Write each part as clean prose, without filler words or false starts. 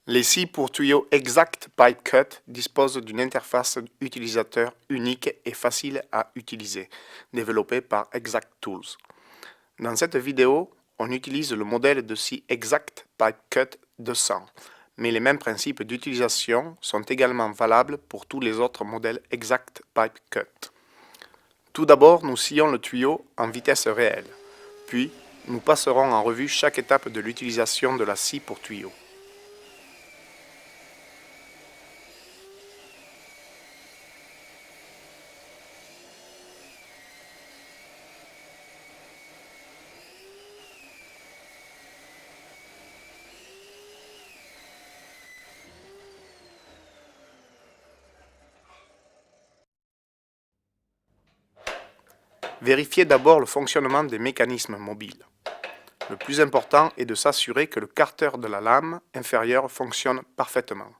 Les scies pour tuyaux Exact Pipe Cut disposent d'une interface utilisateur unique et facile à utiliser, développée par Exact Tools. Dans cette vidéo, on utilise le modèle de scie Exact Pipe Cut 200, mais les mêmes principes d'utilisation sont également valables pour tous les autres modèles Exact Pipe Cut. Tout d'abord, nous scions le tuyau en vitesse réelle, puis nous passerons en revue chaque étape de l'utilisation de la scie pour tuyau. Vérifiez d'abord le fonctionnement des mécanismes mobiles. Le plus important est de s'assurer que le carter de la lame inférieure fonctionne parfaitement.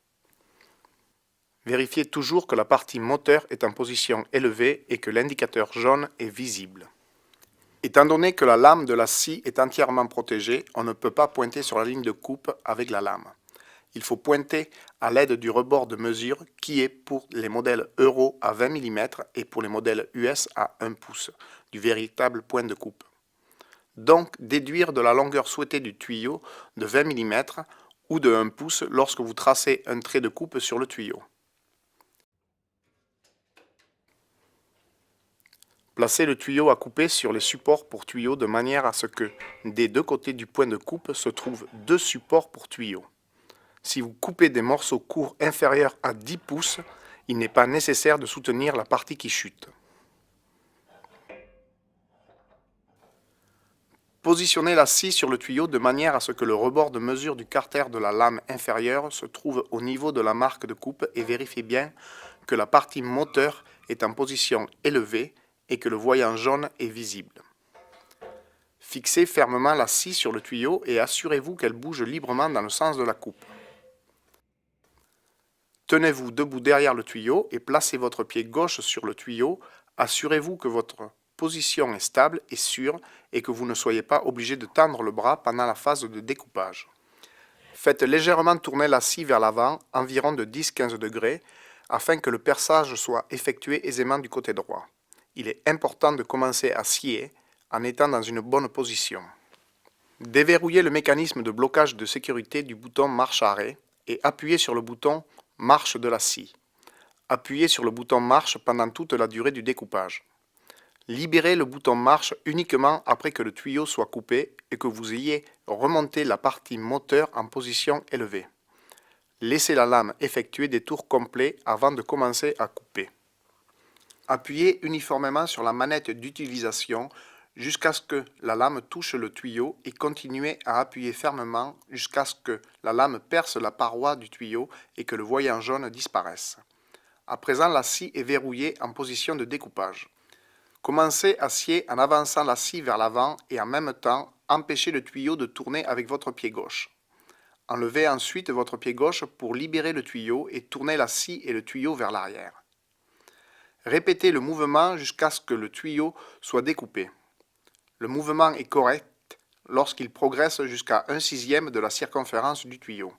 Vérifiez toujours que la partie moteur est en position élevée et que l'indicateur jaune est visible. Étant donné que la lame de la scie est entièrement protégée, on ne peut pas pointer sur la ligne de coupe avec la lame. Il faut pointer à l'aide du rebord de mesure qui est pour les modèles Euro à 20 mm et pour les modèles US à 1 pouce, du véritable point de coupe. Donc déduire de la longueur souhaitée du tuyau de 20 mm ou de 1 pouce lorsque vous tracez un trait de coupe sur le tuyau. Placez le tuyau à couper sur les supports pour tuyau de manière à ce que, des deux côtés du point de coupe, se trouvent deux supports pour tuyau. Si vous coupez des morceaux courts inférieurs à 10 pouces, il n'est pas nécessaire de soutenir la partie qui chute. Positionnez la scie sur le tuyau de manière à ce que le rebord de mesure du carter de la lame inférieure se trouve au niveau de la marque de coupe et vérifiez bien que la partie moteur est en position élevée et que le voyant jaune est visible. Fixez fermement la scie sur le tuyau et assurez-vous qu'elle bouge librement dans le sens de la coupe. Tenez-vous debout derrière le tuyau et placez votre pied gauche sur le tuyau. Assurez-vous que votre position est stable et sûre et que vous ne soyez pas obligé de tendre le bras pendant la phase de découpage. Faites légèrement tourner la scie vers l'avant, environ de 10-15 degrés, afin que le perçage soit effectué aisément du côté droit. Il est important de commencer à scier en étant dans une bonne position. Déverrouillez le mécanisme de blocage de sécurité du bouton marche-arrêt et appuyez sur le bouton marche de la scie. Appuyez sur le bouton marche pendant toute la durée du découpage. Libérez le bouton marche uniquement après que le tuyau soit coupé et que vous ayez remonté la partie moteur en position élevée. Laissez la lame effectuer des tours complets avant de commencer à couper. Appuyez uniformément sur la manette d'utilisation jusqu'à ce que la lame touche le tuyau et continuez à appuyer fermement jusqu'à ce que la lame perce la paroi du tuyau et que le voyant jaune disparaisse. À présent, la scie est verrouillée en position de découpage. Commencez à scier en avançant la scie vers l'avant et en même temps, empêchez le tuyau de tourner avec votre pied gauche. Enlevez ensuite votre pied gauche pour libérer le tuyau et tournez la scie et le tuyau vers l'arrière. Répétez le mouvement jusqu'à ce que le tuyau soit découpé. Le mouvement est correct lorsqu'il progresse jusqu'à 1/6 de la circonférence du tuyau.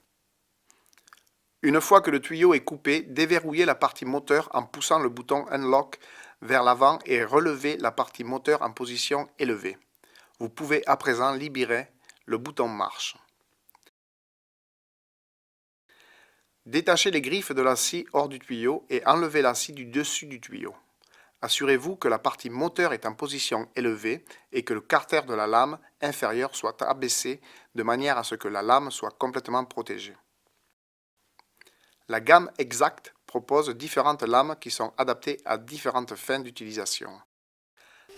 Une fois que le tuyau est coupé, déverrouillez la partie moteur en poussant le bouton Unlock vers l'avant et relevez la partie moteur en position élevée. Vous pouvez à présent libérer le bouton marche. Détachez les griffes de la scie hors du tuyau et enlevez la scie du dessus du tuyau. Assurez-vous que la partie moteur est en position élevée et que le carter de la lame inférieure soit abaissé de manière à ce que la lame soit complètement protégée. La gamme Exact propose différentes lames qui sont adaptées à différentes fins d'utilisation.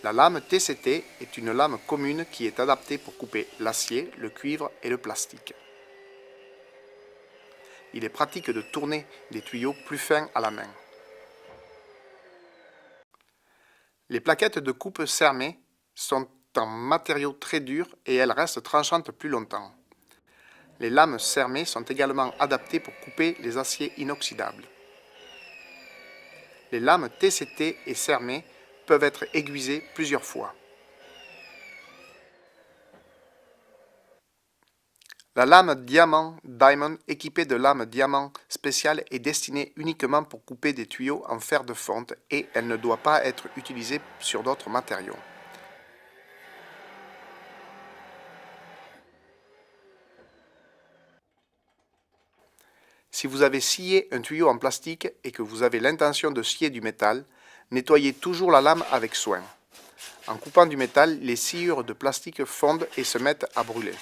La lame TCT est une lame commune qui est adaptée pour couper l'acier, le cuivre et le plastique. Il est pratique de tourner des tuyaux plus fins à la main. Les plaquettes de coupe Cermet sont en matériau très dur et elles restent tranchantes plus longtemps. Les lames Cermet sont également adaptées pour couper les aciers inoxydables. Les lames TCT et Cermet peuvent être aiguisées plusieurs fois. La lame Diamond équipée de lames diamant spéciales est destinée uniquement pour couper des tuyaux en fer de fonte et elle ne doit pas être utilisée sur d'autres matériaux. Si vous avez scié un tuyau en plastique et que vous avez l'intention de scier du métal, nettoyez toujours la lame avec soin. En coupant du métal, les sciures de plastique fondent et se mettent à brûler.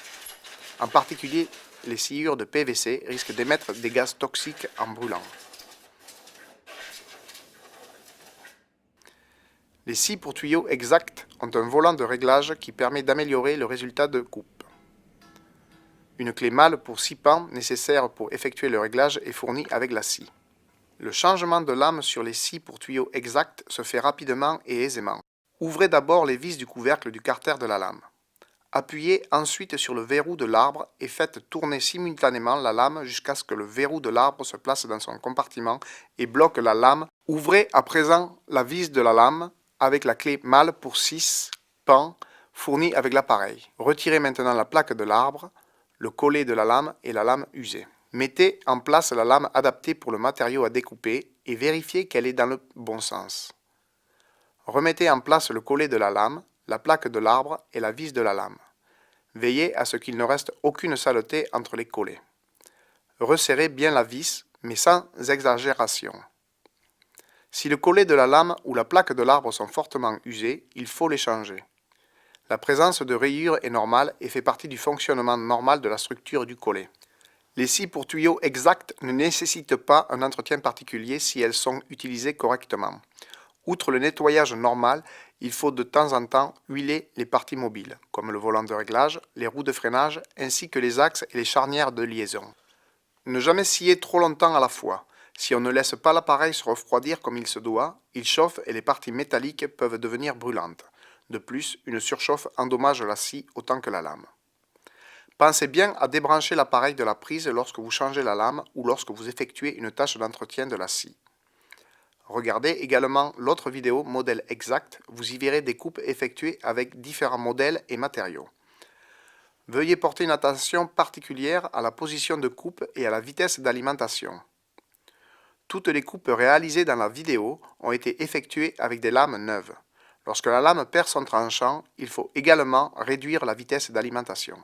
En particulier, les sciures de PVC risquent d'émettre des gaz toxiques en brûlant. Les scies pour tuyaux exacts ont un volant de réglage qui permet d'améliorer le résultat de coupe. Une clé mâle pour 6 pans nécessaire pour effectuer le réglage est fournie avec la scie. Le changement de lame sur les scies pour tuyaux exacts se fait rapidement et aisément. Ouvrez d'abord les vis du couvercle du carter de la lame. Appuyez ensuite sur le verrou de l'arbre et faites tourner simultanément la lame jusqu'à ce que le verrou de l'arbre se place dans son compartiment et bloque la lame. Ouvrez à présent la vis de la lame avec la clé mâle pour 6 pans fournie avec l'appareil. Retirez maintenant la plaque de l'arbre, le collet de la lame et la lame usée. Mettez en place la lame adaptée pour le matériau à découper et vérifiez qu'elle est dans le bon sens. Remettez en place le collet de la lame, la plaque de l'arbre et la vis de la lame. Veillez à ce qu'il ne reste aucune saleté entre les collets. Resserrez bien la vis, mais sans exagération. Si le collet de la lame ou la plaque de l'arbre sont fortement usés, il faut les changer. La présence de rayures est normale et fait partie du fonctionnement normal de la structure du collet. Les scies pour tuyaux exacts ne nécessitent pas un entretien particulier si elles sont utilisées correctement. Outre le nettoyage normal, il faut de temps en temps huiler les parties mobiles, comme le volant de réglage, les roues de freinage, ainsi que les axes et les charnières de liaison. Ne jamais scier trop longtemps à la fois. Si on ne laisse pas l'appareil se refroidir comme il se doit, il chauffe et les parties métalliques peuvent devenir brûlantes. De plus, une surchauffe endommage la scie autant que la lame. Pensez bien à débrancher l'appareil de la prise lorsque vous changez la lame ou lorsque vous effectuez une tâche d'entretien de la scie. Regardez également l'autre vidéo modèle exact, vous y verrez des coupes effectuées avec différents modèles et matériaux. Veuillez porter une attention particulière à la position de coupe et à la vitesse d'alimentation. Toutes les coupes réalisées dans la vidéo ont été effectuées avec des lames neuves. Lorsque la lame perd son tranchant, il faut également réduire la vitesse d'alimentation.